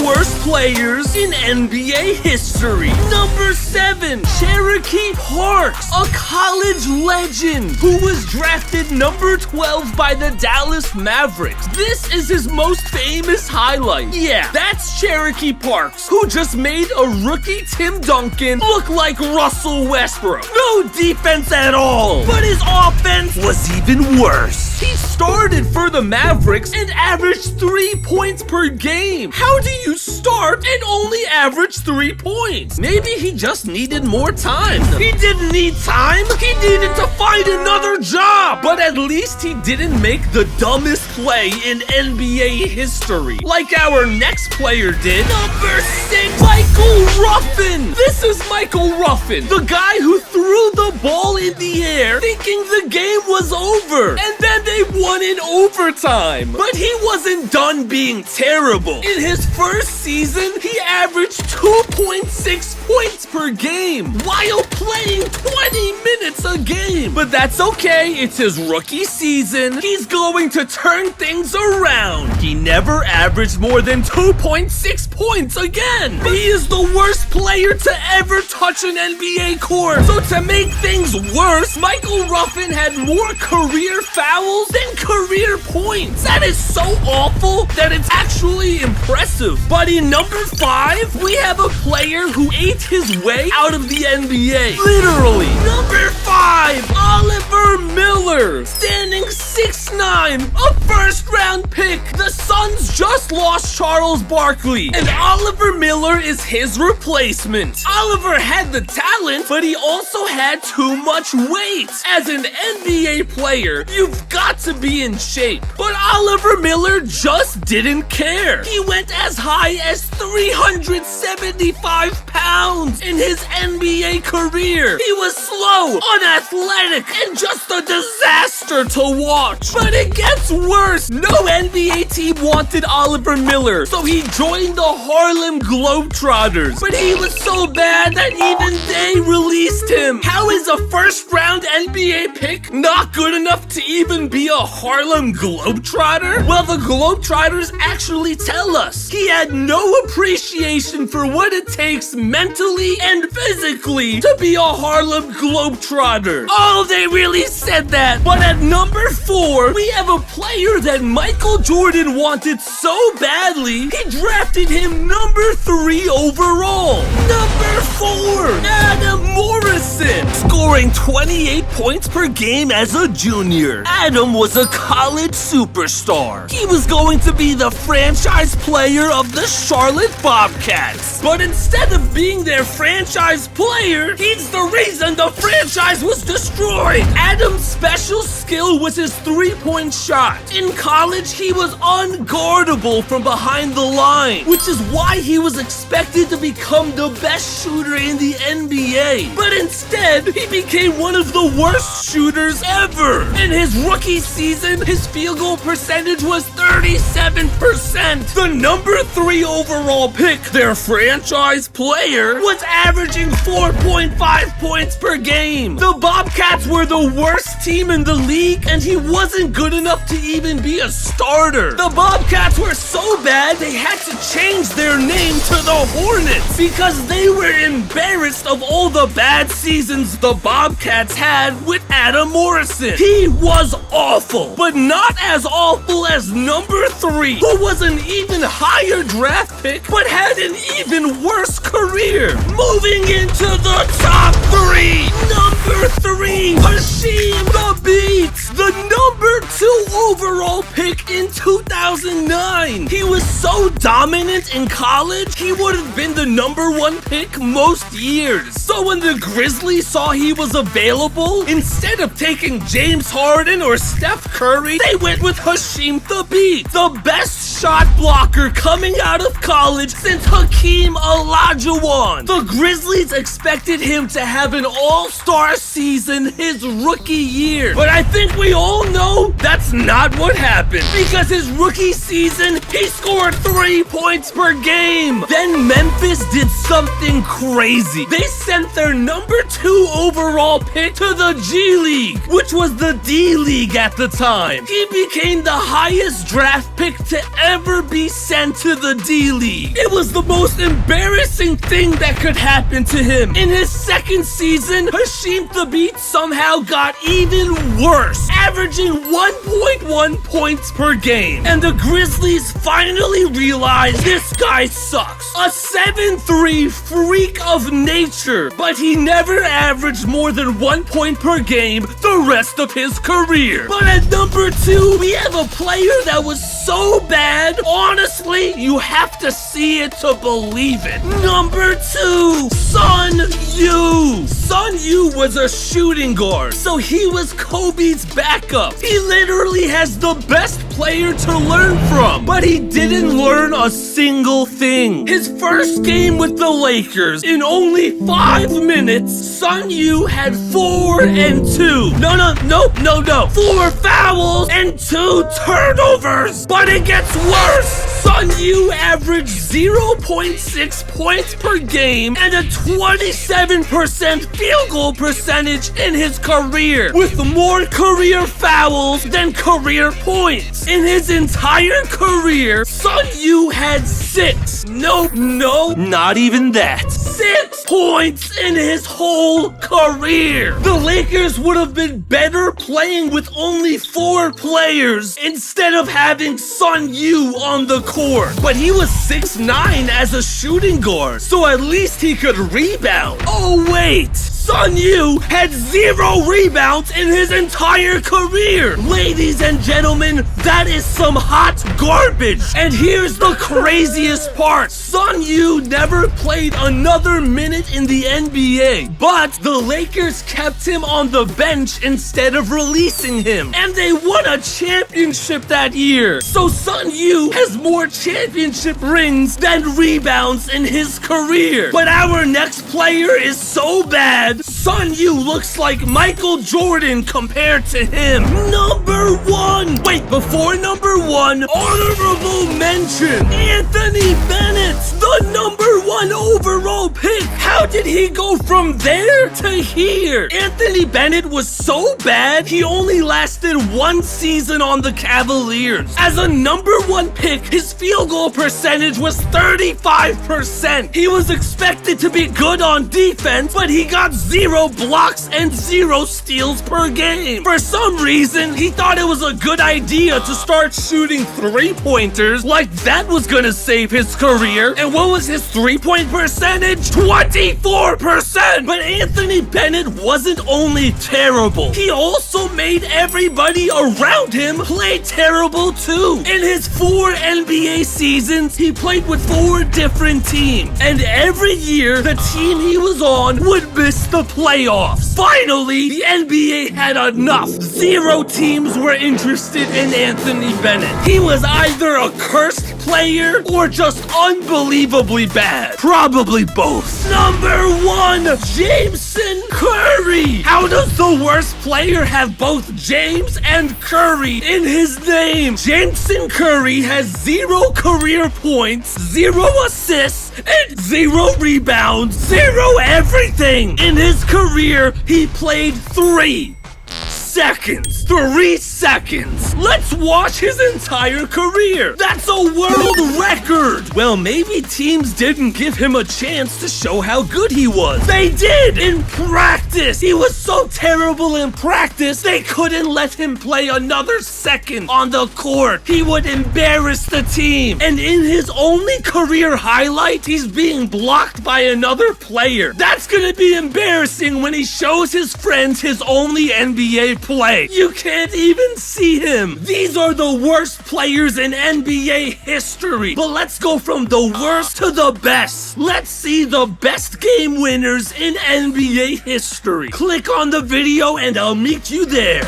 worst players in NBA history. Number 7, Cherokee Parks, a college legend who was drafted number 12 by the Dallas Mavericks. This is his most famous highlight. Yeah, that's Cherokee Parks, who just made a rookie Tim Duncan look like Russell Westbrook. No defense at all, but his offense was even worse. He started for the Mavericks and averaged 3 points per game. How do you start and only average 3 points? Maybe he just needed more time. He didn't need time. He needed to find another job. But at least he didn't make the dumbest play in NBA history, like our next player did. Number 6, Michael Ruffin. This is Michael Ruffin, the guy who threw the ball in the air thinking the game was over, and then they won in overtime. But he wasn't done being terrible. In his first season, he averaged 2.6 points per game while playing 20 minutes a game. But that's okay, it's his rookie season. He's going to turn things around. He never averaged more than 2.6 points again. But he is the worst player to ever touch an NBA court. So to make things worse, Michael Ruffin had more career fouls than career points. That is so awful that it's actually impressive. But in number 5, we have a player who ate his way out of the NBA. Literally. Number 5, Oliver Miller, standing 6'9", a first-round pick. The Suns just lost Charles Barkley, and Oliver Miller is his replacement. Oliver had the talent, but he also had too much weight. As an NBA player, you've got to be in shape. But Oliver Miller just didn't care. He went as high as 375 pounds in his NBA career. He was slow, unathletic, and just a disaster to watch. But it gets worse. No NBA team wanted Oliver Miller, so he joined the Harlem Globetrotters. But he was so bad that even they released him. How is a first-round NBA pick not good enough to even be a Harlem Globetrotter? Well, the Globetrotters actually tell us he had no appreciation for what it takes mentally and physically to be a Harlem Globetrotter. Oh, they really said that. But at number 4, we have a player that Michael Jordan wanted so badly, he drafted him number 3 overall. Number 4, Adam Morrison, scoring 28 points per game as a junior. Adam was a college superstar. He was going to be the franchise player of the Charlotte Bobcats. But instead of being their franchise player, he's the reason the franchise was destroyed. Adam's special skill was his three-point shot. In college, he was unguardable from behind the line, which is why he was expected to become the best shooter in the NBA. But instead, he became one of the worst shooters ever. In his rookie season, his field goal percentage was 37%. The number 3 overall pick, their franchise player, was averaging 4.5 points per game. The Bobcats were the worst team in the league, and he wasn't good enough to even be a starter. The Bobcats were so bad, they had to change their name to the Hornets because they were embarrassed of all the bad seasons the Bobcats had with Adam Morrison. He was awful, but not as awful as number 3, who was an even higher draft pick, but had an even worse career. Moving into the top 3, number 3, Hasheem Thabeet, the number 2 overall pick in 2009. He was so dominant in college, he would have been the number 1 pick most years. So when the Grizzlies saw he was available, instead of taking James Harden or Steph Curry, they went with Hasheem Thabeet, the best shot blocker coming out of college since Hakeem Olajuwon. The Grizzlies expected him to have an all-star season his rookie year, but I think we we all know that's not what happened, because his rookie season, he scored 3 points per game. Then Memphis did something crazy. They sent their number 2 overall pick to the G League, which was the D League at the time. He became the highest draft pick to ever be sent to the D League. It was the most embarrassing thing that could happen to him. In his second season, Hasheem Thabeet somehow got even worse, averaging 1.1 points per game. And the Grizzlies finally realized this guy sucks. A 7'3" freak of nature, but he never averaged more than 1 point per game the rest of his career. But at number 2, we have a player that was so bad, honestly, you have to see it to believe it. Number 2, Sun Yu. Sun Yu was a shooting guard, so he was Kobe's backup. He literally has the best player to learn from, but he didn't learn a single thing. His first game with the Lakers, in only 5 minutes, Sun Yu had 4 and 2. No. 4 fouls and 2 turnovers. But it gets worse. Sun Yu averaged 0.6 points per game and a 27% field goal percentage in his career, with more career fouls than career points. In his entire career, Sun Yu had 6. No, not even that. 6 points in his whole career. The Lakers would have been better playing with only 4 players instead of having Sun Yu on the court. But he was 6'9" as a shooting guard, so at least he could rebound. Oh wait! Sun Yu had 0 rebounds in his entire career. Ladies and gentlemen, that is some hot garbage. And here's the craziest part. Sun Yu never played another minute in the NBA, but the Lakers kept him on the bench instead of releasing him. And they won a championship that year. So Sun Yu has more championship rings than rebounds in his career. But our next player is so bad, Sun Yu looks like Michael Jordan compared to him. Number 1. Wait, before number 1, honorable mention. Anthony Bennett, the number 1 overall pick. How did he go from there to here? Anthony Bennett was so bad, he only lasted 1 season on the Cavaliers. As a number 1 pick, his field goal percentage was 35%. He was expected to be good on defense, but he got 0 blocks and 0 steals per game. For some reason, he thought it was a good idea to start shooting 3-pointers, like that was gonna save his career. And what was his 3-point percentage? 24%! But Anthony Bennett wasn't only terrible, he also made everybody around him play terrible too. In his 4 NBA seasons, he played with 4 different teams, and every year the team he was on would miss the playoffs. Finally, the NBA had enough. 0 teams were interested in Anthony Bennett. He was either a cursed player or just unbelievably bad. Probably both. Number 1, Jameson Curry. How does the worst player have both James and Curry in his name? Jameson Curry has 0 career points, 0 assists, and 0 rebounds, 0 everything. In his career, he played 3 seconds. 3 seconds. Let's watch his entire career. That's a world record. Well, maybe teams didn't give him a chance to show how good he was. They did in practice. He was so terrible in practice, they couldn't let him play another second on the court. He would embarrass the team. And in his only career highlight, he's being blocked by another player. That's gonna be embarrassing when he shows his friends his only NBA play. You can't even see him. These are the worst players in NBA history. But let's go from the worst to the best. Let's see the best game winners in NBA history. Click on the video and I'll meet you there.